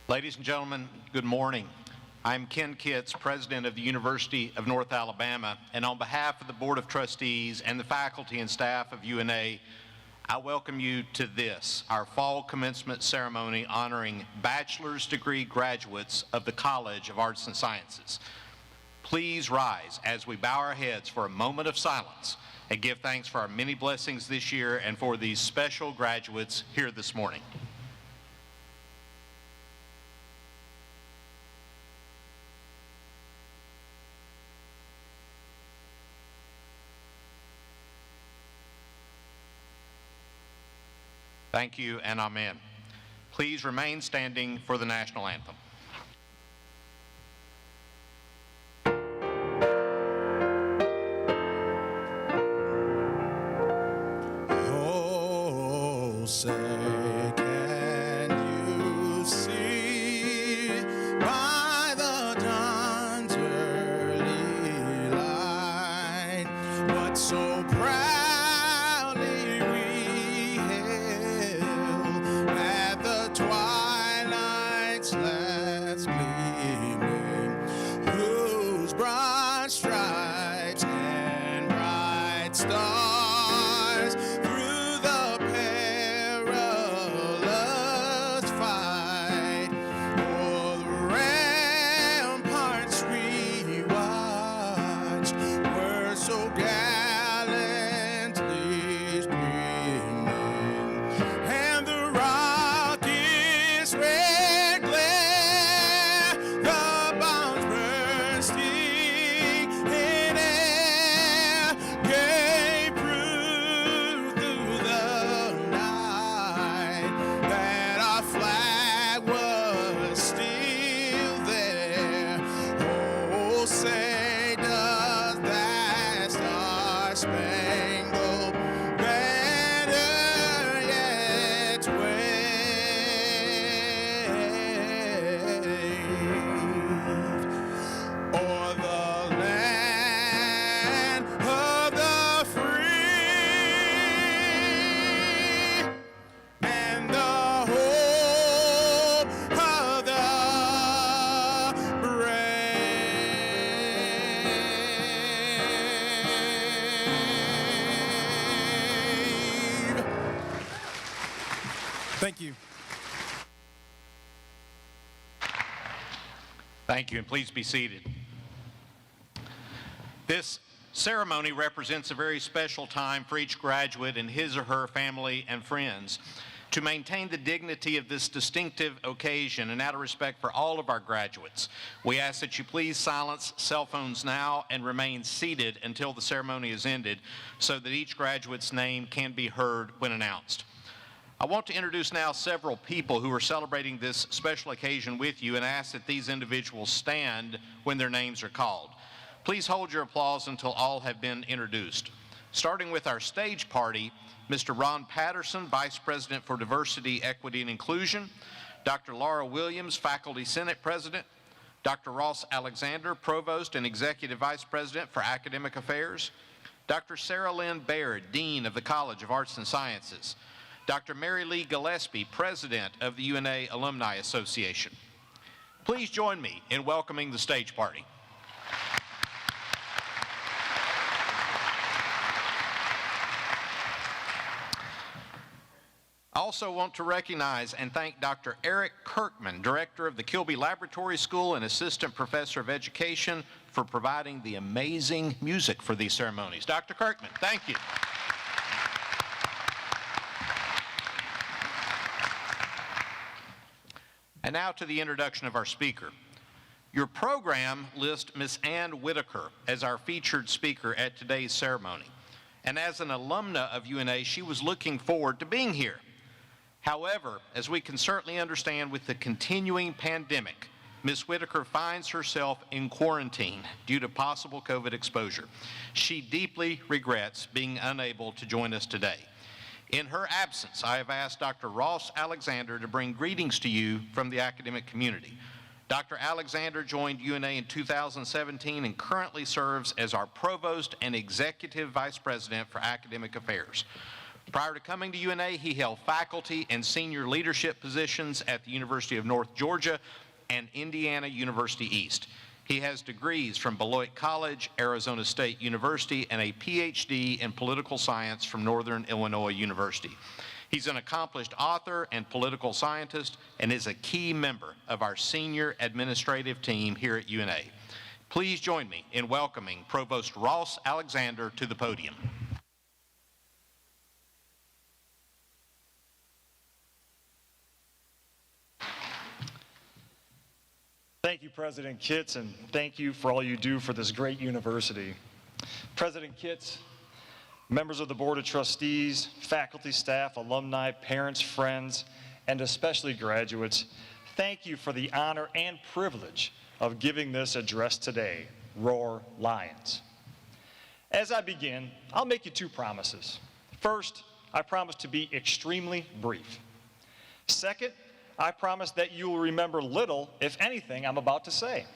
Ladies and gentlemen, good morning. I'm Ken Kitts, President of the University of North Alabama, and on behalf of the Board of Trustees and the faculty and staff of UNA, I welcome you to this, our fall commencement ceremony honoring bachelor's degree graduates of the College of Arts and Sciences. Please rise as we bow our heads for a moment of silence and give thanks for our many blessings this year and for these special graduates here this morning. Thank you and amen. Please remain standing for the national anthem. Oh, say, can you see by the dawn's early light what so proudly we hailed at the twilight's last gleaming, whose broad stripes and bright stars through the perilous fight o'er the ramparts we watched were so gallantly streaming, and the rocket's red glare, the bombs bursting in air, gave proof through the night that our flag was still there. Oh, say does that star-spangled banner yet wave o'er the land of the free and the hope of the brave. Thank you. Thank you, and please be seated. This ceremony represents a very special time for each graduate and his or her family and friends. To maintain the dignity of this distinctive occasion and out of respect for all of our graduates, we ask that you please silence cell phones now and remain seated until the ceremony is ended so that each graduate's name can be heard when announced. I want to introduce now several people who are celebrating this special occasion with you and ask that these individuals stand when their names are called. Please hold your applause until all have been introduced. Starting with our stage party, Mr. Ron Patterson, Vice President for Diversity, Equity, and Inclusion, Dr. Laura Williams, Faculty Senate President, Dr. Ross Alexander, Provost and Executive Vice President for Academic Affairs, Dr. Sarah Lynn Baird, Dean of the College of Arts and Sciences, Dr. Mary Lee Gillespie, President of the UNA Alumni Association. Please join me in welcoming the stage party. I also want to recognize and thank Dr. Eric Kirkman, Director of the Kilby Laboratory School and Assistant Professor of Education, for providing the amazing music for these ceremonies. Dr. Kirkman, thank you. And now to the introduction of our speaker. Your program lists Ms. Ann Whitaker as our featured speaker at today's ceremony. And as an alumna of UNA, she was looking forward to being here. However, as we can certainly understand with the continuing pandemic, Ms. Whitaker finds herself in quarantine due to possible COVID exposure. She deeply regrets being unable to join us today. In her absence, I have asked Dr. Ross Alexander to bring greetings to you from the academic community. Dr. Alexander joined UNA in 2017 and currently serves as our Provost and Executive Vice President for Academic Affairs. Prior to coming to UNA, he held faculty and senior leadership positions at the University of North Georgia and Indiana University East. He has degrees from Beloit College, Arizona State University, and a PhD in political science from Northern Illinois University. He's an accomplished author and political scientist and is a key member of our senior administrative team here at UNA. Please join me in welcoming Provost Ross Alexander to the podium. Thank you, President Kitts, and thank you for all you do for this great university. President Kitts, members of the Board of Trustees, faculty, staff, alumni, parents, friends, and especially graduates, thank you for the honor and privilege of giving this address today, Roar Lions. As I begin, I'll make you two promises. First, I promise to be extremely brief. Second, I promise that you will remember little, if anything, I'm about to say.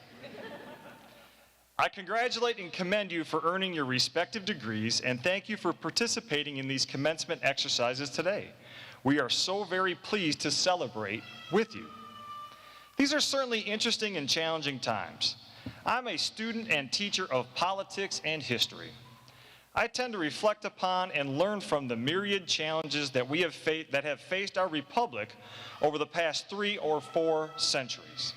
I congratulate and commend you for earning your respective degrees, and thank you for participating in these commencement exercises today. We are so very pleased to celebrate with you. These are certainly interesting and challenging times. I'm a student and teacher of politics and history. I tend to reflect upon and learn from the myriad challenges that have faced our republic over the past 3 or 4 centuries.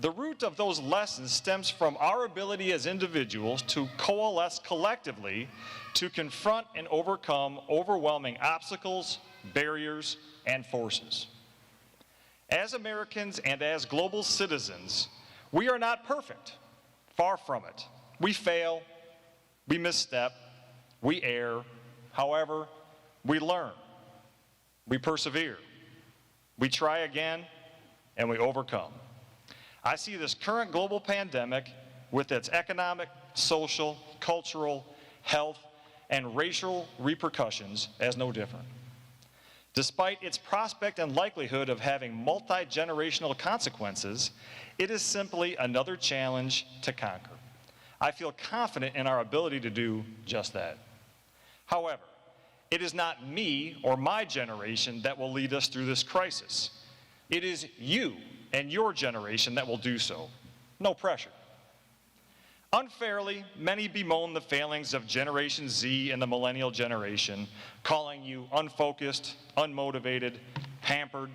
The root of those lessons stems from our ability as individuals to coalesce collectively to confront and overcome overwhelming obstacles, barriers, and forces. As Americans and as global citizens, we are not perfect. Far from it. We fail, we misstep, we err. However, we learn, we persevere, we try again, and we overcome. I see this current global pandemic with its economic, social, cultural, health, and racial repercussions as no different. Despite its prospect and likelihood of having multi-generational consequences, it is simply another challenge to conquer. I feel confident in our ability to do just that. However, it is not me or my generation that will lead us through this crisis. It is you and your generation that will do so. No pressure. Unfairly, many bemoan the failings of Generation Z and the millennial generation, calling you unfocused, unmotivated, pampered,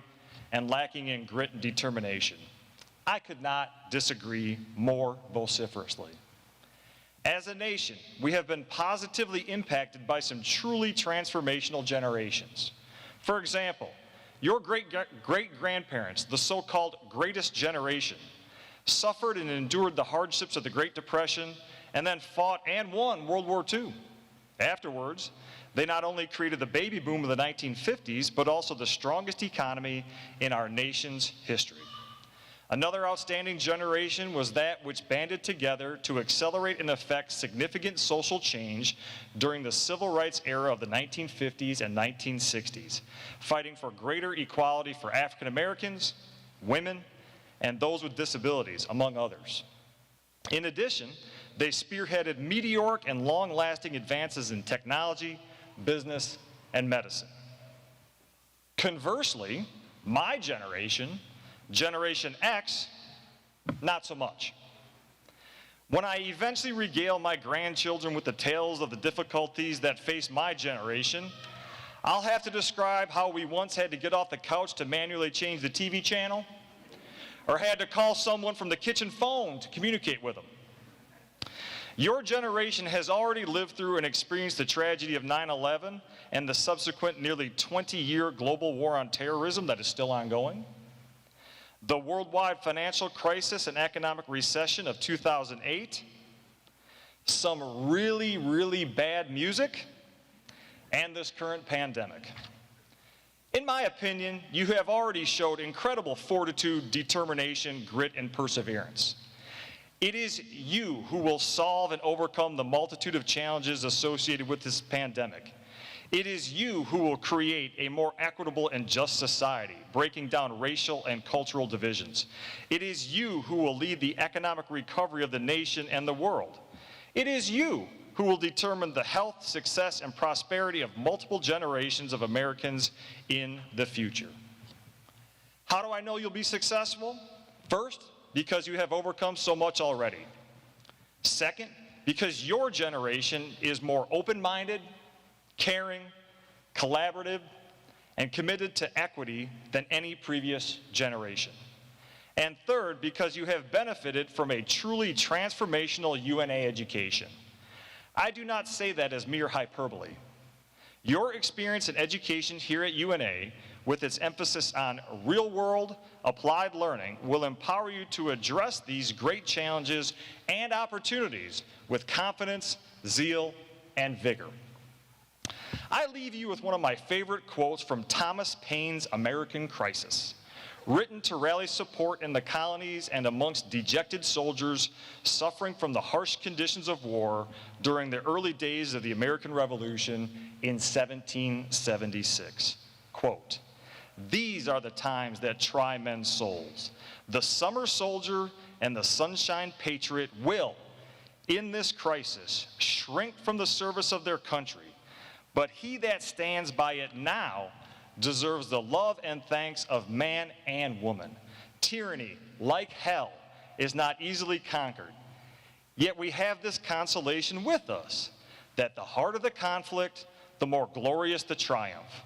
and lacking in grit and determination. I could not disagree more vociferously. As a nation, we have been positively impacted by some truly transformational generations. For example, your great-grandparents, the so-called greatest generation, suffered and endured the hardships of the Great Depression and then fought and won World War II. Afterwards, they not only created the baby boom of the 1950s, but also the strongest economy in our nation's history. Another outstanding generation was that which banded together to accelerate and effect significant social change during the civil rights era of the 1950s and 1960s, fighting for greater equality for African Americans, women, and those with disabilities, among others. In addition, they spearheaded meteoric and long-lasting advances in technology, business, and medicine. Conversely, my generation, Generation X, not so much. When I eventually regale my grandchildren with the tales of the difficulties that face my generation, I'll have to describe how we once had to get off the couch to manually change the TV channel, or had to call someone from the kitchen phone to communicate with them. Your generation has already lived through and experienced the tragedy of 9/11 and the subsequent nearly 20-year global war on terrorism that is still ongoing, the worldwide financial crisis and economic recession of 2008, some really, really bad music, and this current pandemic. In my opinion, you have already showed incredible fortitude, determination, grit, and perseverance. It is you who will solve and overcome the multitude of challenges associated with this pandemic. It is you who will create a more equitable and just society, breaking down racial and cultural divisions. It is you who will lead the economic recovery of the nation and the world. It is you who will determine the health, success, and prosperity of multiple generations of Americans in the future. How do I know you'll be successful? First, because you have overcome so much already. Second, because your generation is more open-minded, caring, collaborative, and committed to equity than any previous generation. And third, because you have benefited from a truly transformational UNA education. I do not say that as mere hyperbole. Your experience in education here at UNA, with its emphasis on real-world, applied learning, will empower you to address these great challenges and opportunities with confidence, zeal, and vigor. I leave you with one of my favorite quotes from Thomas Paine's American Crisis, written to rally support in the colonies and amongst dejected soldiers suffering from the harsh conditions of war during the early days of the American Revolution in 1776. Quote, "These are the times that try men's souls. The summer soldier and the sunshine patriot will, in this crisis, shrink from the service of their country, but he that stands by it now deserves the love and thanks of man and woman. Tyranny, like hell, is not easily conquered. Yet we have this consolation with us, that the harder the conflict, the more glorious the triumph.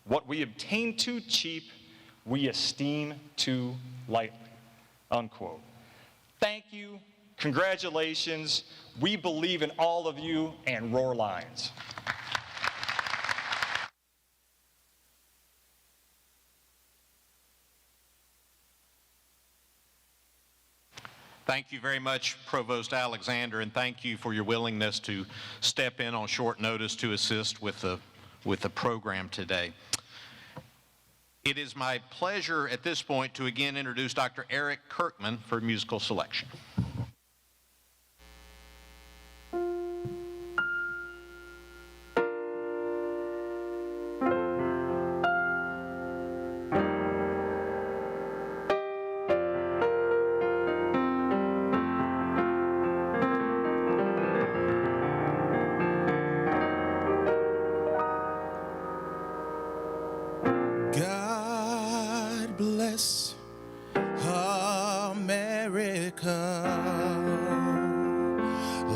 What we obtain too cheap, we esteem too lightly." Unquote. Thank you, congratulations, we believe in all of you, and roar Lions. Thank you very much, Provost Alexander, and thank you for your willingness to step in on short notice to assist with the program today. It is my pleasure at this point to again introduce Dr. Eric Kirkman for musical selection. God bless America,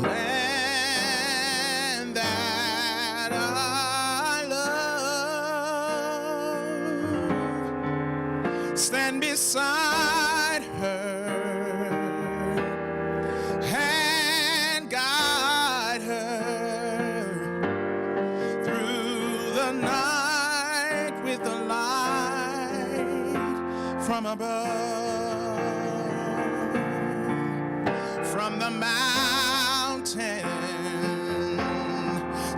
land that I love. Stand beside her and guide her through the night with the light from above. From the mountain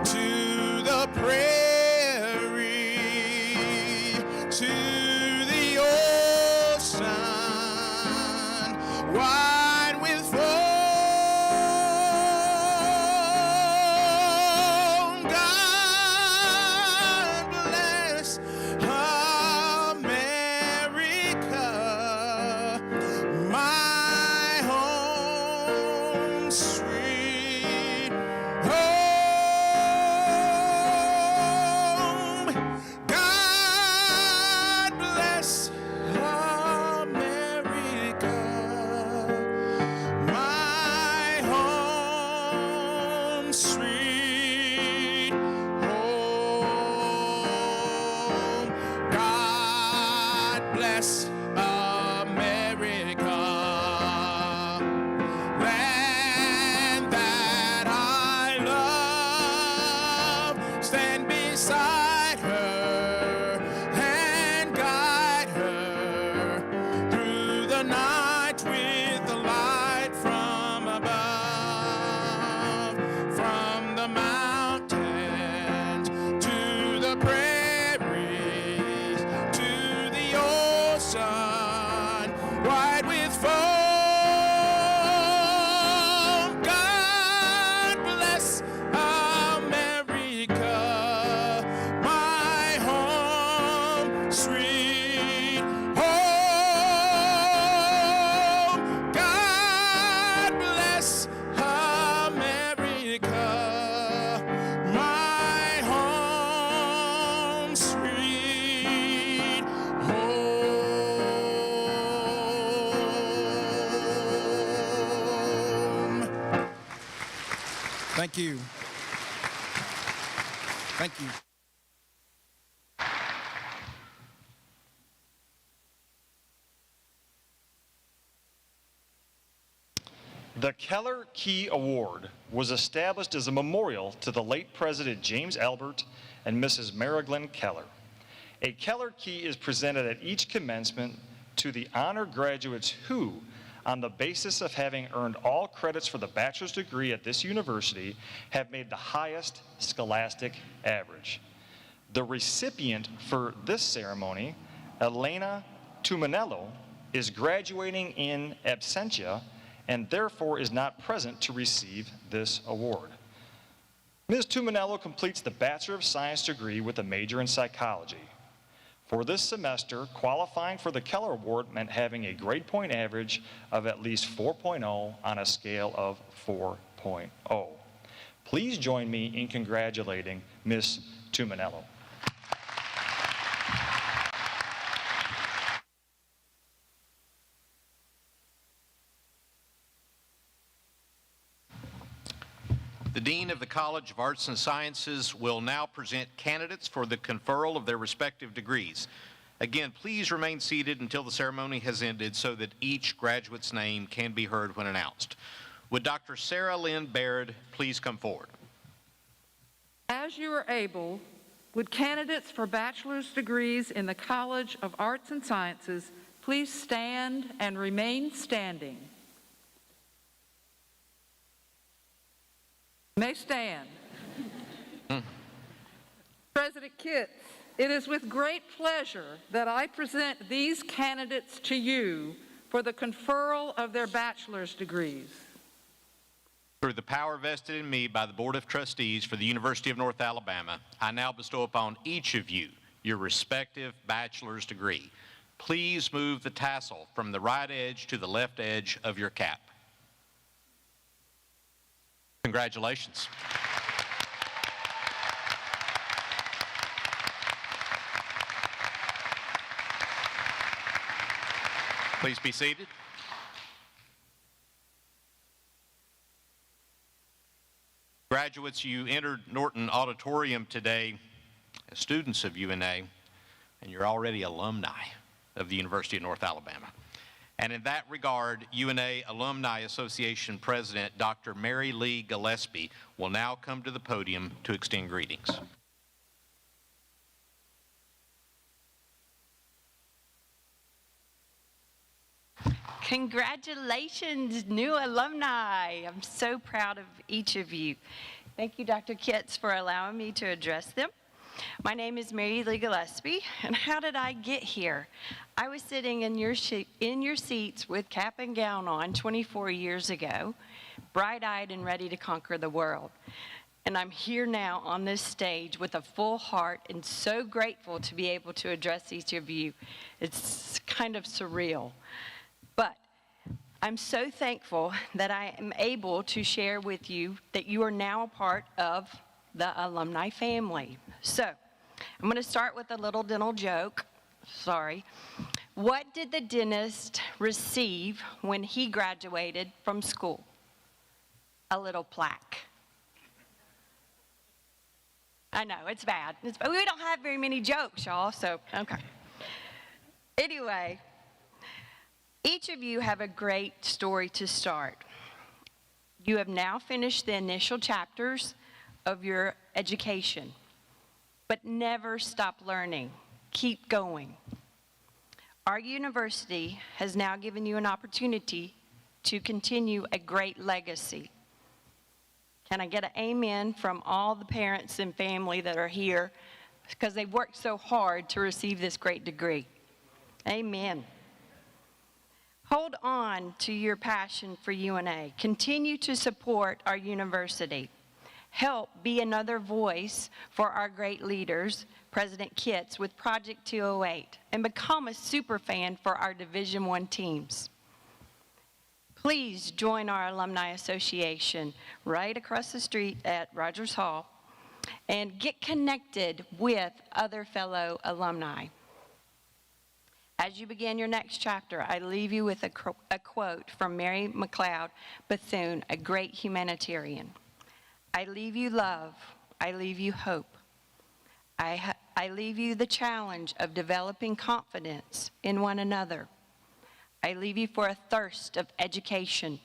to the prairie to the ocean wide with foam. God bless America, my home sweet home. Thank you. Thank you. The Keller Key Award was established as a memorial to the late President James Albert and Mrs. Marilyn Keller. A Keller Key is presented at each commencement to the honor graduates who, on the basis of having earned all credits for the bachelor's degree at this university, have made the highest scholastic average. The recipient for this ceremony, Elena Tumanello, is graduating in absentia and therefore is not present to receive this award. Ms. Tumanello completes the Bachelor of Science degree with a major in psychology. For this semester, qualifying for the Keller Award meant having a grade point average of at least 4.0 on a scale of 4.0. Please join me in congratulating Ms. Tumanello. The Dean of the College of Arts and Sciences will now present candidates for the conferral of their respective degrees. Again, please remain seated until the ceremony has ended so that each graduate's name can be heard when announced. Would Dr. Sarah Lynn Baird please come forward? As you are able, would candidates for bachelor's degrees in the College of Arts and Sciences please stand and remain standing? You may stand. President Kitts, it is with great pleasure that I present these candidates to you for the conferral of their bachelor's degrees. Through the power vested in me by the Board of Trustees for the University of North Alabama, I now bestow upon each of you your respective bachelor's degree. Please move the tassel from the right edge to the left edge of your cap. Congratulations. Please be seated. Graduates, you entered Norton Auditorium today as students of UNA, and you're already alumni of the University of North Alabama. And in that regard, UNA Alumni Association President Dr. Mary Lee Gillespie will now come to the podium to extend greetings. Congratulations, new alumni. I'm so proud of each of you. Thank you, Dr. Kitts, for allowing me to address them. My name is Mary Lee Gillespie, and how did I get here? I was sitting in your seats with cap and gown on 24 years ago, bright-eyed and ready to conquer the world. And I'm here now on this stage with a full heart and so grateful to be able to address each of you. It's kind of surreal. But I'm so thankful that I am able to share with you that you are now a part of the alumni family. So, I'm going to start with a little dental joke. Sorry. What did the dentist receive when he graduated from school? A little plaque. I know, it's bad. We don't have very many jokes, y'all, so, okay. Anyway, each of you have a great story to start. You have now finished the initial chapters of your education, but never stop learning. Keep going. Our university has now given you an opportunity to continue a great legacy. Can I get an amen from all the parents and family that are here because they've worked so hard to receive this great degree? Amen. Hold on to your passion for UNA. Continue to support our university. Help be another voice for our great leaders, President Kitts, with Project 208, and become a super fan for our Division I teams. Please join our Alumni Association right across the street at Rogers Hall and get connected with other fellow alumni. As you begin your next chapter, I leave you with a quote from Mary McLeod Bethune, a great humanitarian. I leave you love. I leave you hope. I leave you the challenge of developing confidence in one another. I leave you for a thirst of education.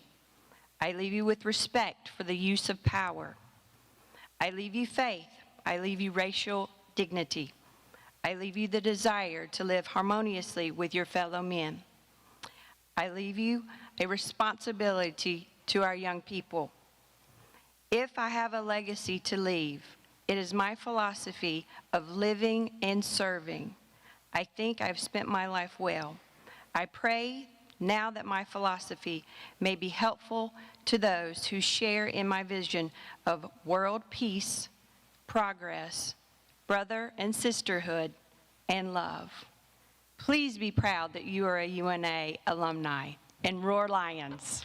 I leave you with respect for the use of power. I leave you faith. I leave you racial dignity. I leave you the desire to live harmoniously with your fellow men. I leave you a responsibility to our young people. If I have a legacy to leave, it is my philosophy of living and serving. I think I've spent my life well. I pray now that my philosophy may be helpful to those who share in my vision of world peace, progress, brother and sisterhood, and love. Please be proud that you are a UNA alumni, and roar Lions.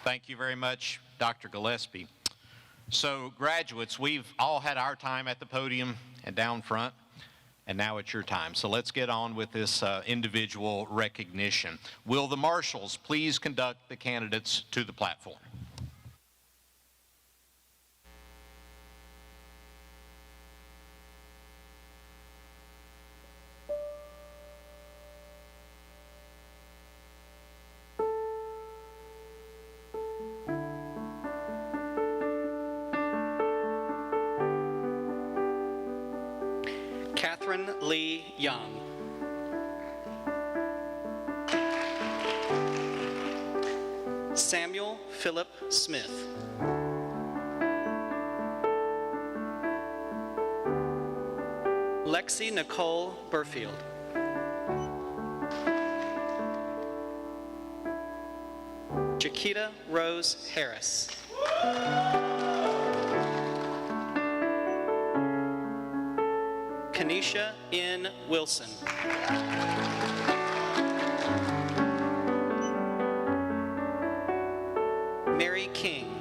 Thank you very much, Dr. Gillespie. So, graduates, we've all had our time at the podium and down front, and now it's your time. So let's get on with this individual recognition. Will the marshals please conduct the candidates to the platform? Catherine Lee Young. Samuel Philip Smith. Lexi Nicole Burfield. Jaquita Rose Harris. Kanisha N. Wilson. Mary King.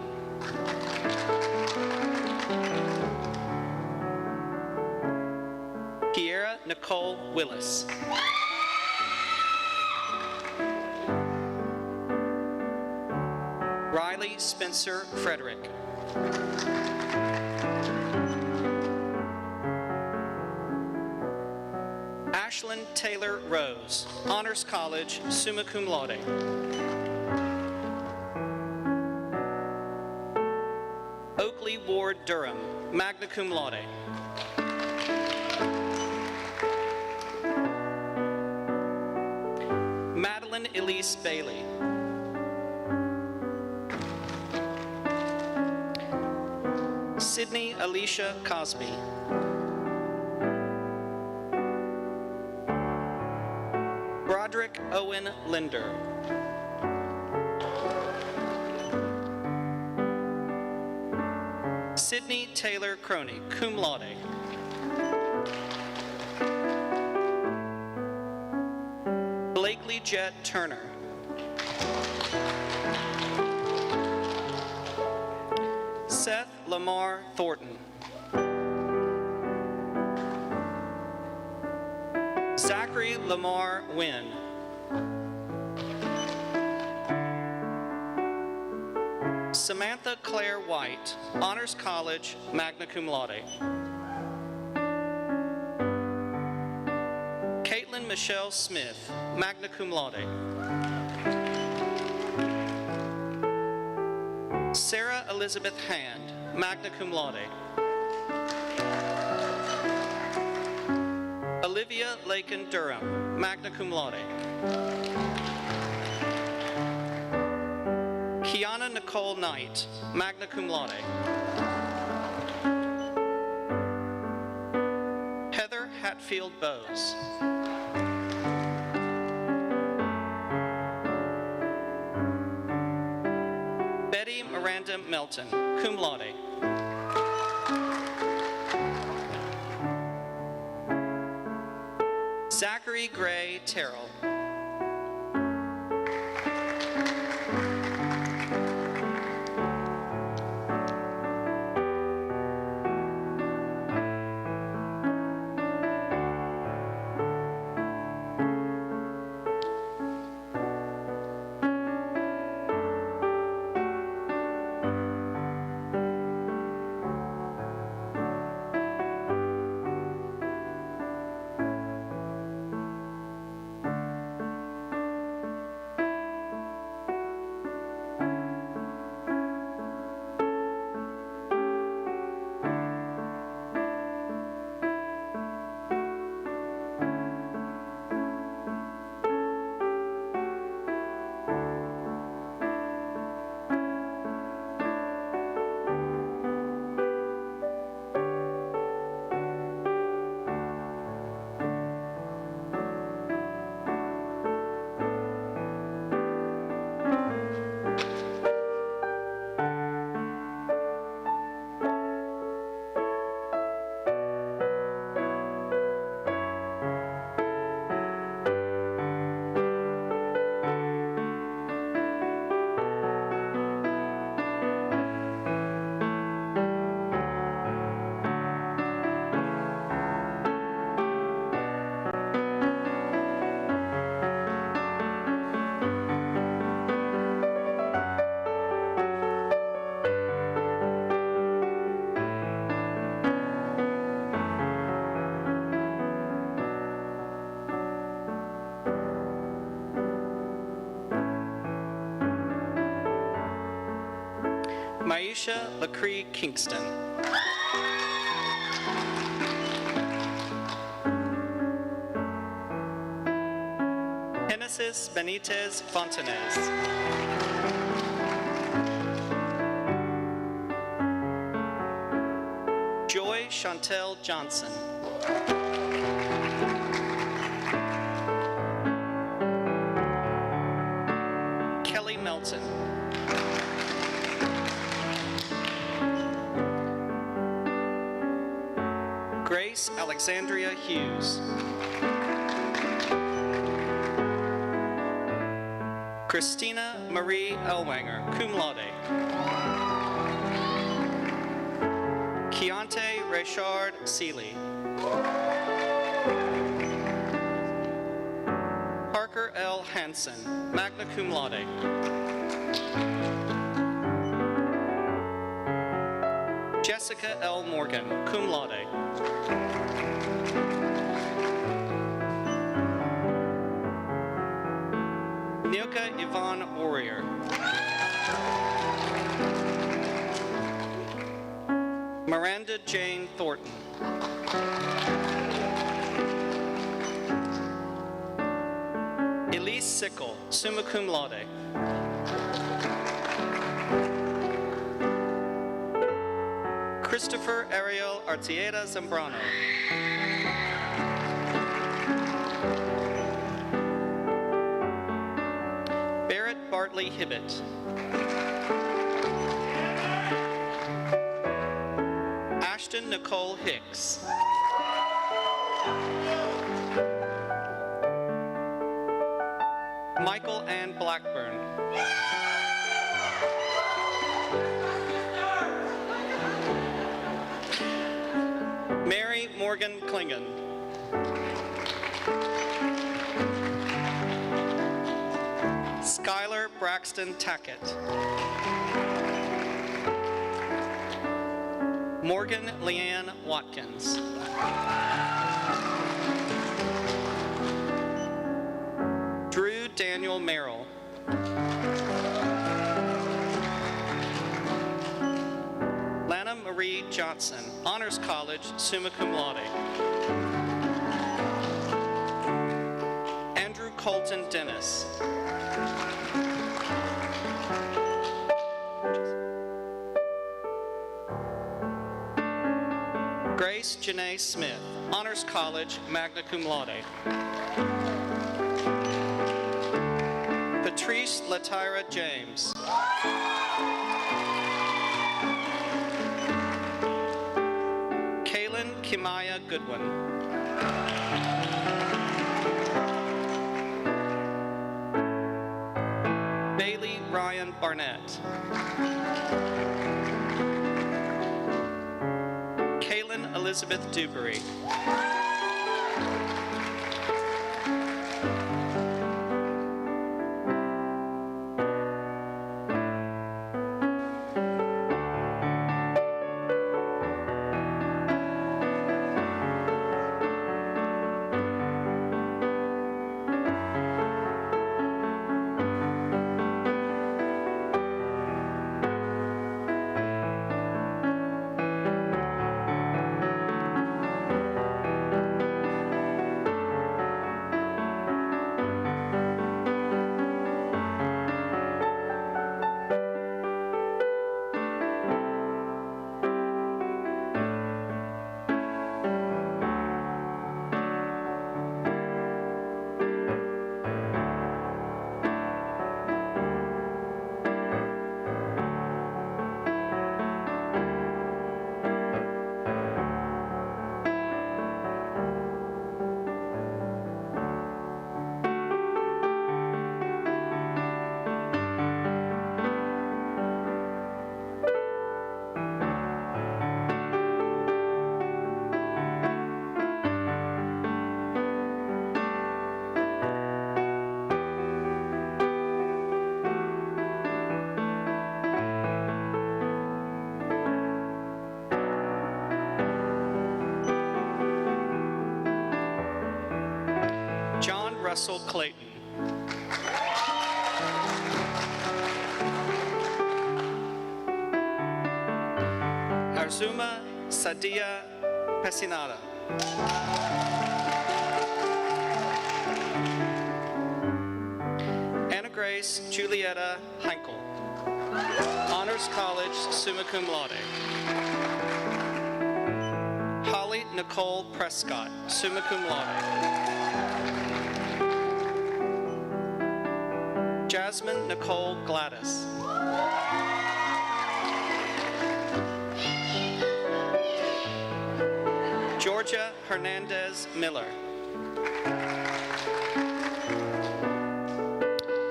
Kiera Nicole Willis. Riley Spencer Frederick. Ashlyn Taylor Rose, Honors College, summa cum laude. Oakley Ward Durham, magna cum laude. Madeline Elise Bailey. Sydney Alicia Cosby. Broderick Owen Linder. Sydney Taylor Croney, cum laude. Blakely Jet Turner. Seth Lamar Thornton. Zachary Lamar Wynn. Samantha Claire White, Honors College, magna cum laude. Caitlin Michelle Smith, magna cum laude. Sarah Elizabeth Hand, magna cum laude. Olivia Lakin Durham, magna cum laude. Kiana Nicole Knight, magna cum laude. Heather Hatfield Bowes. Betty Miranda Melton, cum laude. Zachary Gray Terrell. Maisha Lacree Kingston. Genesis Benitez Fontanez. Joy Chantel Johnson. Kelly Melton. Grace Alexandria Hughes. Christina Marie Elwanger, cum laude. Keontae Rayshard Seeley. Parker L. Hansen, magna cum laude. Jessica L. Morgan, cum laude. Nilka Yvonne Warrior. Miranda Jane Thornton. Elise Sickle, summa cum laude. Christopher Ariel Artieda Zambrano. Barrett Bartley Hibbett. Ashton Nicole Hicks. Michael Ann Blackburn. Mary Morgan Klingon. Skylar Braxton Tackett. Morgan Leanne Watkins. Drew Daniel Merrill. Lana Marie Johnson, Honors College, summa cum laude. Andrew Colton Dennis. Grace Janae Smith, Honors College, magna cum laude. Patrice Latyra James. Kaylin Kimaya Goodwin. Bailey Ryan Barnett. Kaylin Elizabeth Dewberry. Russell Clayton. Arzuma Sadia Pesinada. Anna Grace Julietta Heinkel, Honors College, summa cum laude. Holly Nicole Prescott, summa cum laude. Jasmine Nicole Gladys. Georgia Hernandez Miller.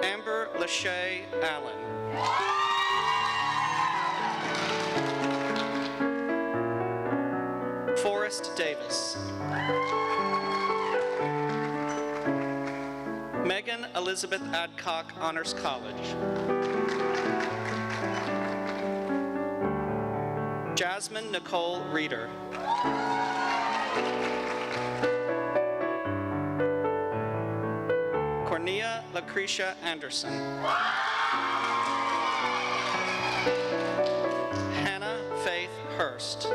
Amber Lachey Allen. Forrest Davis. Megan Elizabeth Adcock, Honors College. Jasmine Nicole Reeder. Cornelia Lucretia Anderson. Hannah Faith Hurst.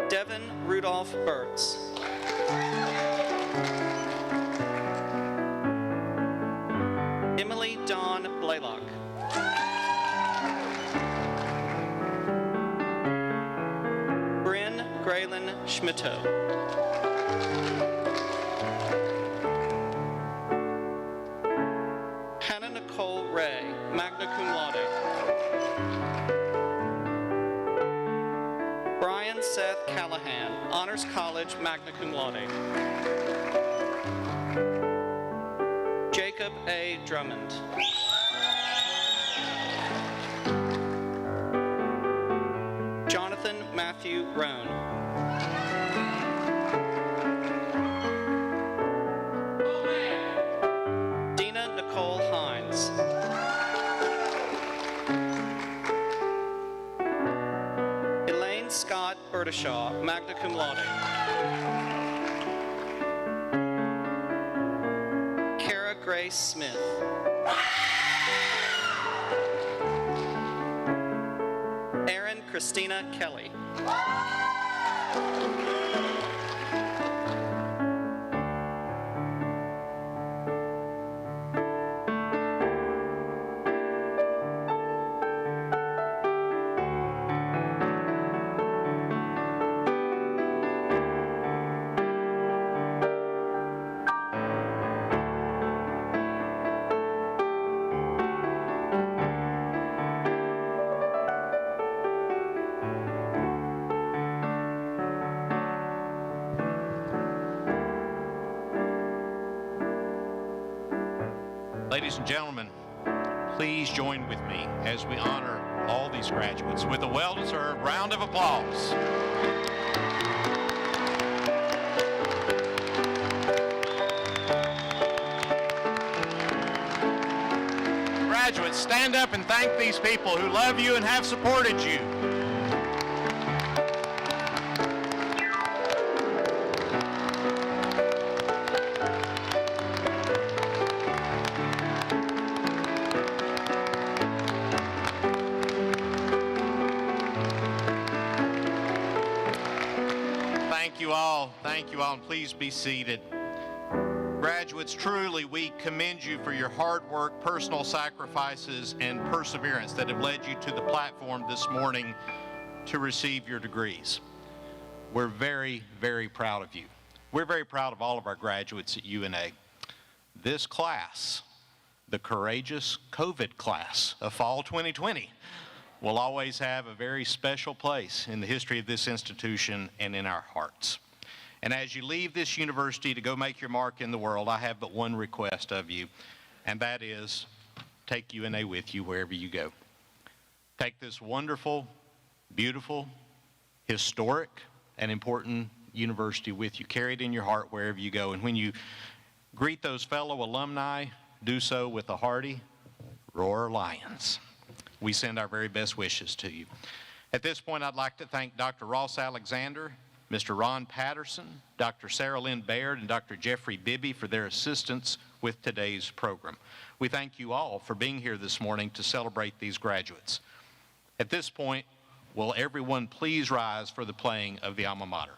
Devin Rudolph Burtz. Emily Dawn Blaylock. Bryn Graylin Schmittou. Hannah Nicole Ray, magna cum laude. Brian Seth Callahan, Honors College, magna cum laude. Jacob A. Drummond. Jonathan Matthew Roan. Dina Nicole Hines. Elaine Scott Berdishaw, magna cum laude. Kara Grace Smith. Erin Christina Kelly. Ladies and gentlemen, please join with me as we honor all these graduates with a well-deserved round of applause. Graduates, stand up and thank these people who love you and have supported you. Thank you all, and please be seated. Graduates, truly we commend you for your hard work, personal sacrifices, and perseverance that have led you to the platform this morning to receive your degrees. We're very, very proud of you. We're very proud of all of our graduates at UNA. This class, the courageous COVID class of fall 2020, will always have a very special place in the history of this institution and in our hearts. And as you leave this university to go make your mark in the world, I have but one request of you, and that is take UNA with you wherever you go. Take this wonderful, beautiful, historic, and important university with you. Carry it in your heart wherever you go. And when you greet those fellow alumni, do so with a hearty Roar Lions. We send our very best wishes to you. At this point, I'd like to thank Dr. Ross Alexander, Mr. Ron Patterson, Dr. Sarah Lynn Baird, and Dr. Jeffrey Bibby for their assistance with today's program. We thank you all for being here this morning to celebrate these graduates. At this point, will everyone please rise for the playing of the alma mater?